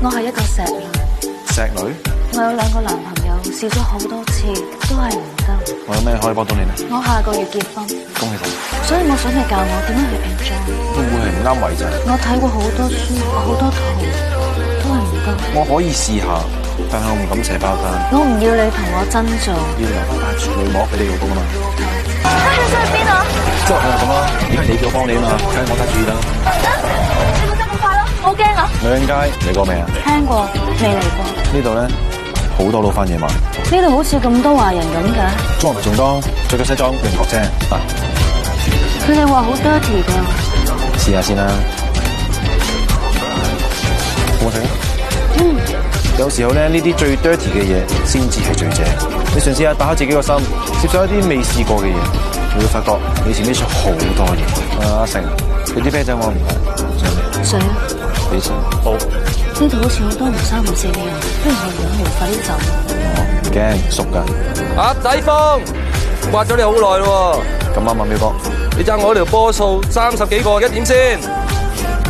我係一個石女。石女？我有2個男朋友，試咗好多次，都係唔得。我有咩可以幫到你呢？我下個月結婚，恭喜你！所以我想你教我點樣去 enjoy。會唔會係唔啱位咋？我睇過好多書，好多圖，都係唔得。我可以試下，但係我唔敢寫包單。我唔要你同我爭做，要留翻塊處女膜俾你老公啊嘛。你想去邊啊？即係咁啦，而家你叫我幫你啊嘛，梗係我揸主意啦。你冇得咁快咯，我好驚啊！女人街嚟過未啊？聽過，未嚟過。呢度咧好多老番嘢賣。呢度好似咁多華人咁嘅。裝唔仲多，着咗西裝明覺啫。佢哋話好 dirty 㗎。試下先啦。好唔好食啊？有時候咧，呢啲最 dirty 嘅嘢先至係最正。你嘗試下打開自己個心，接受一啲未試過嘅嘢，你會發覺你前面出好多嘢。阿成，你啲啤酒我唔該。水啊！俾錢。好。呢度好似好多唔三唔四嘅人，不如我兩回快啲走。唔驚，熟㗎。鴨仔風，刮咗你好耐咯。咁啱啊，表哥。你爭我條波數30幾個，一點先？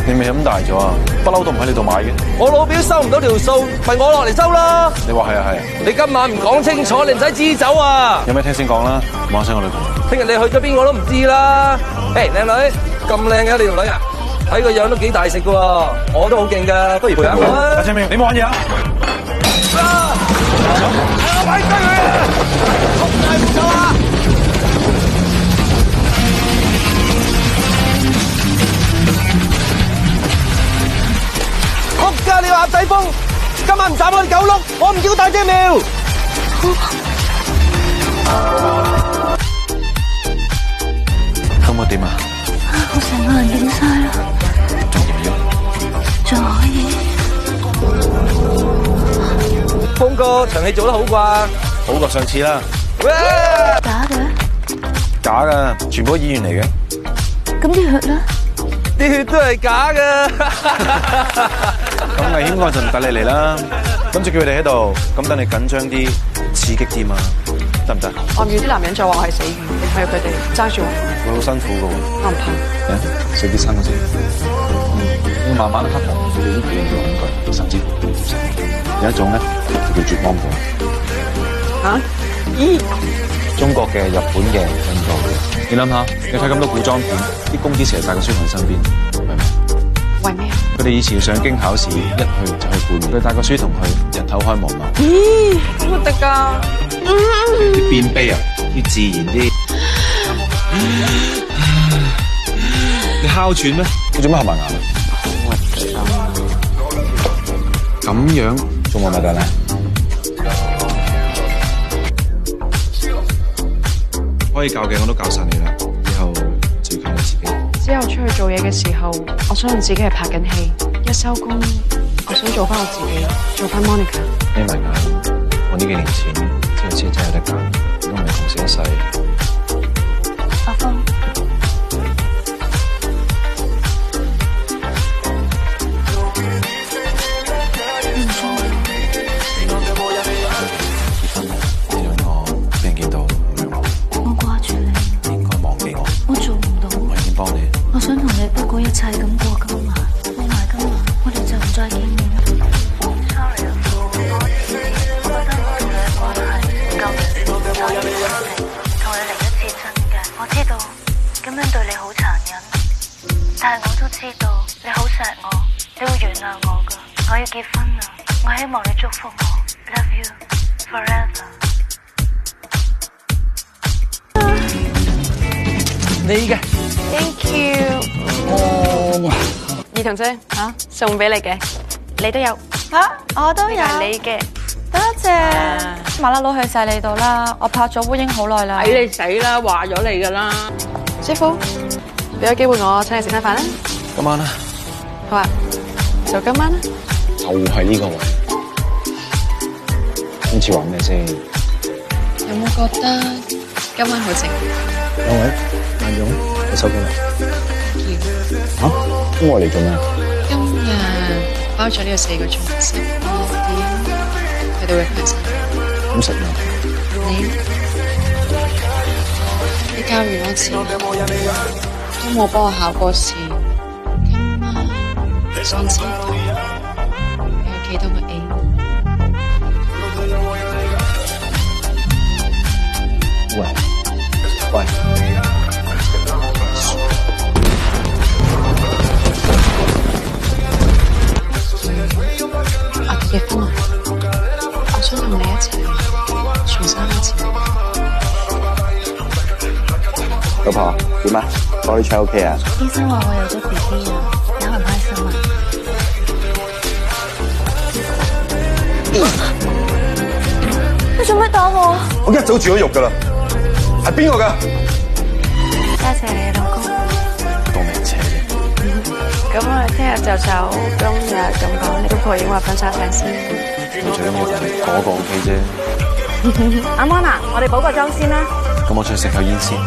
你咪咁大咗啊！不嬲都唔喺你度買嘅。我老表收唔到條數，咪我落嚟收啦。你話係啊係啊。你今晚唔講清楚，你唔使支走啊。有咩聽先講啦，望下我女朋友。聽日你去咗邊我都唔知啦。誒，靚女，咁靚嘅你條女啊，睇個樣都幾大食噶，我都好勁噶，不如陪下我啊。阿清明，你冇玩嘢啊？我擺低佢啊！好大唔走啊！仆街你話鴨仔風，今晚唔斬我哋狗碌，我唔叫大隻苗。咁我點啊？我成個人變晒啦。仲要唔要？仲可以。風哥場戲做得好啩？好過上次啦。喂！假嘅？假㗎，全部都演員嚟嘅。咁啲血咧？啲血都係假嘅。咁危險嗰陣唔帶你嚟啦，跟住叫佢哋喺度，咁等你緊張啲、刺激啲嘛，得唔得？我唔要啲男人再話我係死魚，我要佢哋揸住我。會好辛苦㗎喎。我唔怕。食啲生嘅先。要慢慢克服佢哋呢幾樣嘅恐懼，甚至乎唔接受。有一種咧就叫絕望感。嚇？咦？中國嘅、日本嘅、印度嘅，你諗下，你睇咁多古裝片，啲公子成日帶個書喺身邊，係咪？為咩啊？佢哋以前上京考試，一去就去半年，佢帶個書同佢日頭開望嘛。咦？好核突㗎！啲變卑啊，要自然啲。你哮喘咩？你做乜合埋眼啊？咁樣仲話咪得咧？可以教嘅我都教晒你啦，以後就要靠你自己。之後出去做嘢嘅時候，我相信自己係拍緊戲。一收工，我想做翻我自己，做翻 Monica。眯埋眼，我呢幾年前呢個車真係有得揀，如果唔係同時一世。阿峰。我想同你不顧一切咁過今晚，過埋今晚，我哋就唔再見面。Sorry 啊，我覺得我同你嘅關係唔夠完善，所以同你嚟一次真嘅。我知道咁樣對你好殘忍，但係我都知道你好錫我，你會原諒我㗎。我要結婚啦，我希望你祝福我 ，Love you forever。你嘅。Thank you。二彤姐嚇送俾你嘅，你都有嚇，我都有。係你嘅，多謝。麻甩佬去晒你度啦，我拍咗烏蠅好耐啦。睇你死啦，話咗你噶啦。師傅，俾個機會我請你食餐飯啦。今晚啦。好啊，就今晚啦。就係呢個位。今次話咩先？有冇覺得今晚好靜？兩位，慢用，我收工啦。嚇？咁我嚟做咩？今日包咗呢個4個鐘，12點佢哋會翻晒。咁食咩？你教完我錢，都冇幫我考過試，今晚想知道有機結婚啊！我想同你一齊重新開始。老婆點啊？幫你 check OK 啊？醫生話我有咗 BB 啊，你開唔開心啊？你做咩打我？我一早住咗肉噶啦，係邊個噶？多謝你老公。當命邪嘅。咁我哋聽日就走，今日咁講，你老婆已經話分手睇先。你最緊要嗰個 OK 啫。阿 Mon 啊，我哋補個妝先啦。咁我出去食口煙先。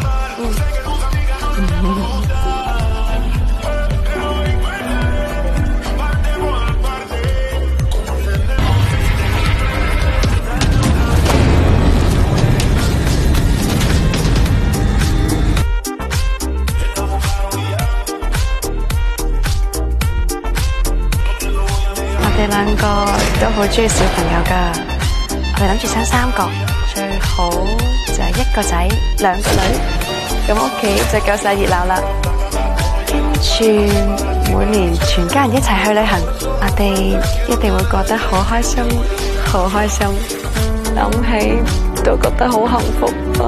我哋兩個都好中意小朋友噶，我哋諗住生3個，最好就係1個仔2個女，咁屋企就夠晒熱鬧啦。跟住每年全家人一齊去旅行，我哋一定會過得好開心，好開心，諗起都覺得好幸福啊！